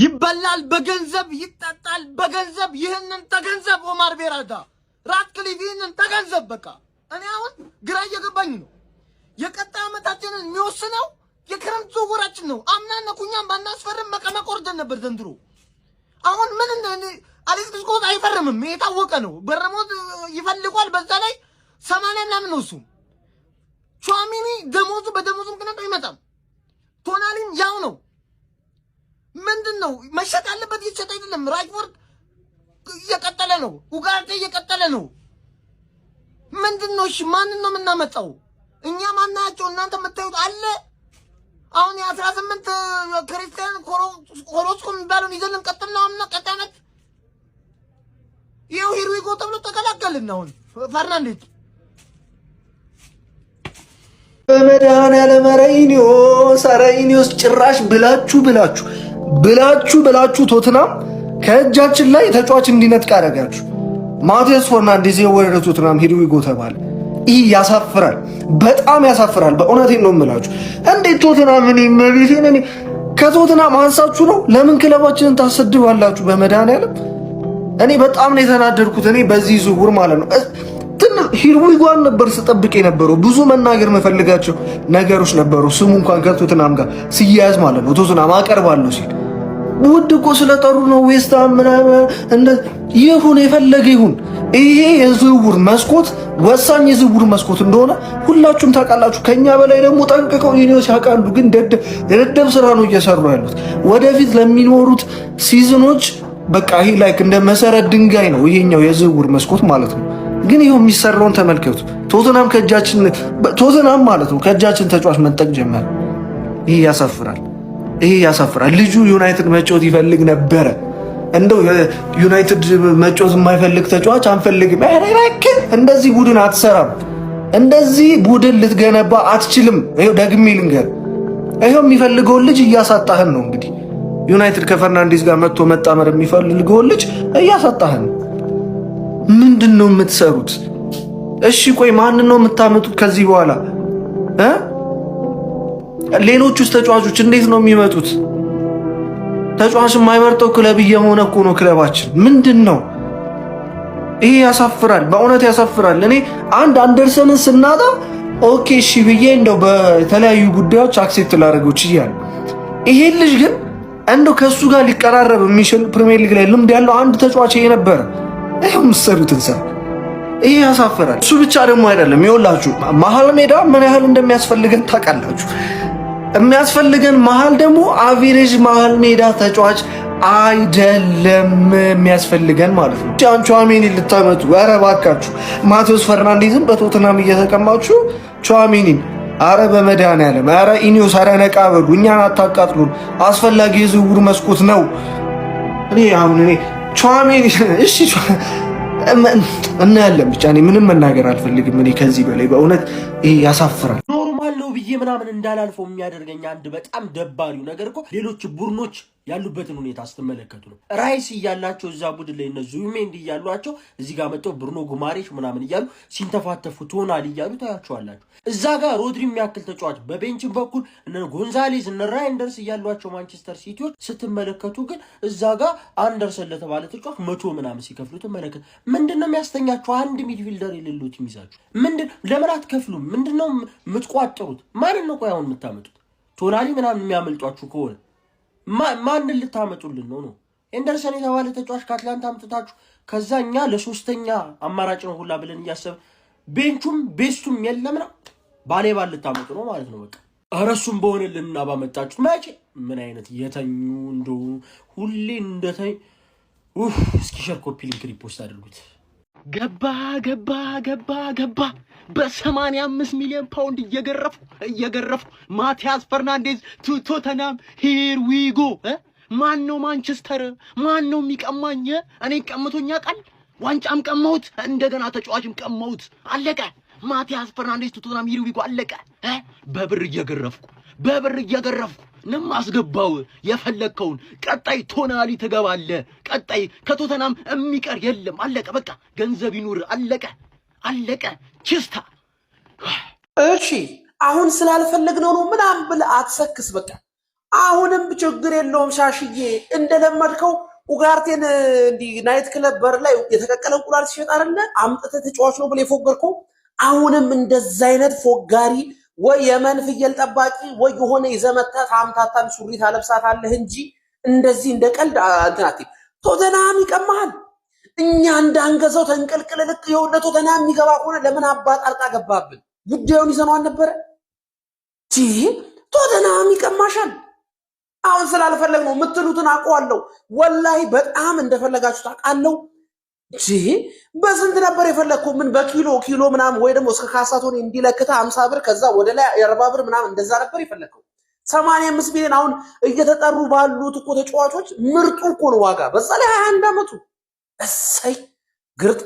ይበላል በገንዘብ ይጣጣል በገንዘብ ይህንን ተገንዘብ ኦማር ቤራዳ ራትክሊፍ ይህንን ተገንዘብ በቃ እኔ አሁን ግራ እየገባኝ ነው የቀጣይ ዓመታችንን የሚወስነው የክረምት ዝውውራችን ነው አምናን ነኩኛም ባናስፈርም መቀመቅ ወርደን ነበር ዘንድሮ አሁን ምን እንደ አሌክስ ስኮት አይፈርምም የታወቀ ነው በረሞት ይፈልጓል በዛ ላይ 80 ምናምን ነው እሱ ቹዋሚኒ ደሞዙ በደሞዙ ምክንያት አይመጣም ቶናሊን ያው ነው ምንድነው መሸጥ አለበት ይሸጥ አይደለም ራይትፎርድ እየቀጠለ ነው ኡጋርቴ እየቀጠለ ነው ምንድነው እሺ ማንን ነው የምናመጣው እኛ ማናቸው እናንተ የምታዩት አለ አሁን የ18 ክሪስቲያን ኮሎስኮም ባሉን ይዘልን ቀጥልና አምና ቀጣነት ይሄው ሂርዊጎ ተብሎ ተከላከልን አሁን ፈርናንዴዝ በመዳን ያለ መራይኒዮ ሰራይኒዮስ ጭራሽ ብላችሁ ቶትናም ከእጃችን ላይ ተጫዋች እንዲነጥቅ አደረጋችሁ ማቴዎስ ፈርናንዴዝ ወደ ቶትናም ሂርዊጎ ተባለ ይህ ያሳፍራል በጣም ያሳፍራል በእውነቴን ነው የምላችሁ እንዴት ቶትናም እኔ ከቶትናም አንሳችሁ ነው ለምን ክለባችንን ታሰድባላችሁ በመዳን ያለ እኔ በጣም ነው የተናደድኩት እኔ በዚህ ዝውውር ማለት ነው ሂርዊጎን ነበር ስጠብቅ የነበረው ብዙ መናገር መፈልጋቸው ነገሮች ነበሩ ስሙ እንኳን ከቶትናም ጋር ሲያያዝ ማለት ነው ቶትናም አቀርባለሁ ሲል ውድ እኮ ስለጠሩ ነው ዌስታም ምናምን እንደ ይሁን የፈለገ ይሁን ይሄ የዝውውር መስኮት ወሳኝ የዝውውር መስኮት እንደሆነ ሁላችሁም ታውቃላችሁ ከኛ በላይ ደግሞ ጠንቅቀው ይኔው ያውቃሉ ግን ደደብ ስራ ነው እየሰሩ ያሉት ወደፊት ለሚኖሩት ሲዝኖች በቃ ይሄ ላይክ እንደ መሰረት ድንጋይ ነው ይሄኛው የዝውውር መስኮት ማለት ነው ግን ይሄው የሚሰራውን ተመልከቱ ቶትናም ማለት ነው ከእጃችን ተጫዋች መንጠቅ ጀመረ ይሄ ያሳፍራል ልጁ ዩናይትድ መጫወት ይፈልግ ነበር እንደው ዩናይትድ መጫወት የማይፈልግ ተጫዋች አንፈልግም እንደዚህ ቡድን አትሰራም እንደዚህ ቡድን ልትገነባ አትችልም ይሄው ደግሜ ልንገር ይሄው የሚፈልገው ልጅ እያሳጣህን ነው እንግዲህ ዩናይትድ ከፈርናንዴዝ ጋር መጥቶ መጣመር የሚፈልገው ልጅ እያሳጣህን ምንድነው የምትሰሩት እሺ ቆይ ማን ነው የምታመጡት ከዚህ በኋላ ሌሎቹስ ተጫዋቾች እንዴት ነው የሚመጡት ተጫዋች የማይመርጠው ክለብ እየሆነ እኮ ነው ክለባችን ምንድነው ይሄ ያሳፍራል በእውነት ያሳፍራል እኔ አንደርሰንን ስናጣ ኦኬ እሺ ብዬ እንደው በተለያዩ ጉዳዮች አክሴፕት ላደርገው ይችላል ይሄ ልጅ ግን እንደው ከሱ ጋር ሊቀራረብ የሚችል ፕሪሚየር ሊግ ላይ ልምድ ያለው አንድ ተጫዋች ይሄ ነበር ይሄው ምሰሩትን ሰው ይሄ ያሳፍራል እሱ ብቻ ደግሞ አይደለም ይወላችሁ መሃል ሜዳ ምን ያህል እንደሚያስፈልገን ታውቃላችሁ የሚያስፈልገን መሃል ደግሞ አቨሬጅ መሃል ሜዳ ተጫዋች አይደለም የሚያስፈልገን ማለት ነው ቹዋሜኒ ልታመጡ ኧረ እባካችሁ ማቴዎስ ፈርናንዴዝን በቶትናም እየተቀማችሁ ቹዋሜኒን አረ በመድኃኒዓለም አረ ኢኒዮስ አረ ነቃ በሉ እኛን አታቃጥሉን አስፈላጊ የዝውውር መስኮት ነው እኔ ቹዋሜኒ እሺ እና ያለም ብቻ እኔ ምንም መናገር አልፈልግም እኔ ከዚህ በላይ በእውነት ያሳፍራል ኖርማል ነው ብዬ ምናምን እንዳላልፈው የሚያደርገኝ አንድ በጣም ደባሪው ነገር እኮ ሌሎች ቡድኖች ያሉበትን ሁኔታ አስተመለከቱ ነው ራይስ እያላቸው እዛ ቡድን ላይ እነ ዙቢሜንዲ እያሏቸው እዚህ ጋር መጥተው ብሩኖ ጉማሬሽ ምናምን እያሉ ሲንተፋተፉ ቶናሊ እያሉ ታያቸዋላችሁ እዛ ጋር ሮድሪ የሚያክል ተጫዋች በቤንች በኩል እነ ጎንዛሌዝ እነ ራይንደርስ እያሏቸው ማንቸስተር ሲቲዎች ስትመለከቱ ግን እዛ ጋር አንደርሰን ለተባለ ተጫዋች 100 ምናምን ሲከፍሉ ተመለከቱ ምንድነው የሚያስተኛችሁ አንድ ሚድፊልደር የሌሉት ይሚዛችሁ ለምን አትከፍሉም ምንድነው የምትቋጥሩት ማንን ነው ቆይ አሁን የምታመጡት ቶናሊ ምናምን የሚያመልጧችሁ ከሆነ ማንን ልታመጡልን ነው ኤንደርሰን የተባለ ተጫዋች ከአትላንታ አምጥታችሁ ከዛኛ ለሶስተኛ አማራጭ ነው ሁላ ብለን እያሰብ ቤንቹም ቤስቱም የለም ነው ባሌባል ልታመጡ ነው ማለት ነው በቃ አረሱም በሆነልና ባመጣችሁ ማጭ ምን አይነት የተኙ እንደው ሁሌ እንደተኝ እስኪ ሼር ኮፒ ሊንክ ሪፖስት አድርጉት ገባ በ85 ሚሊዮን ፓውንድ እየገረፉ ማቲያስ ፈርናንዴዝ ቶተናም ሂር ዊ ጎ ማን ነው ማንቸስተር ማን ነው የሚቀማኝ እኔ ቀምቶኛ ቃል ዋንጫም ቀማሁት እንደገና ተጫዋችም ቀማሁት አለቀ ማቲያስ ፈርናንዴዝ ቶተናም ሂር ዊ ጎ አለቀ በብር እየገረፍኩ ነማስገባው የፈለከውን ቀጣይ ቶናሊ ተገባለ ቀጣይ ከቶተናም የሚቀር የለም አለቀ በቃ ገንዘብ ይኑር አለቀ ቺስታ እሺ አሁን ስላልፈለግነው ነው ምናምን ብለህ አትሰክስ በቃ አሁንም ችግር የለውም ሻሽዬ እንደለመድከው ኡጋርቴን እንዲ ናይት ክለብ በር ላይ የተቀቀለ እንቁላል ሲሸጥ አይደለ አምጥተህ ተጫዋች ነው ብለህ የፎገርከው አሁንም እንደዛ አይነት ፎጋሪ ወይ የመን ፍየል ጠባቂ ወይ የሆነ ይዘመተህ ታምታታን ሱሪ ታለብሳታለህ እንጂ እንደዚህ እንደ ቀልድ አንተናቲ ቶተናም ይቀማል እኛ እንዳንገዛው ተንቀልቅለ ልክ የሆነ ቶተናም የሚገባ ሆነ ለምን አባት አልቃ ገባብን ጉዳዩን ይሰማው ነበር ቶተናም ይቀማሻል አሁን ስላልፈለግ ነው የምትሉትን አውቀዋለሁ ወላሂ በጣም እንደፈለጋችሁ ታውቃለሁ በስንት ነበር የፈለግከው ምን በኪሎ ኪሎ ምናምን ወይ ደግሞ እስከ ካሳቶን እንዲለክተ 50 ብር ከዛ ወደ ላይ 40 ብር ምናምን እንደዛ ነበር የፈለግከው 85 ሚሊዮን አሁን እየተጠሩ ባሉት እኮ ተጫዋቾች ምርጡ እኮ ነው ዋጋ በዛ ላይ 21 አመቱ እሰይ ግርጣ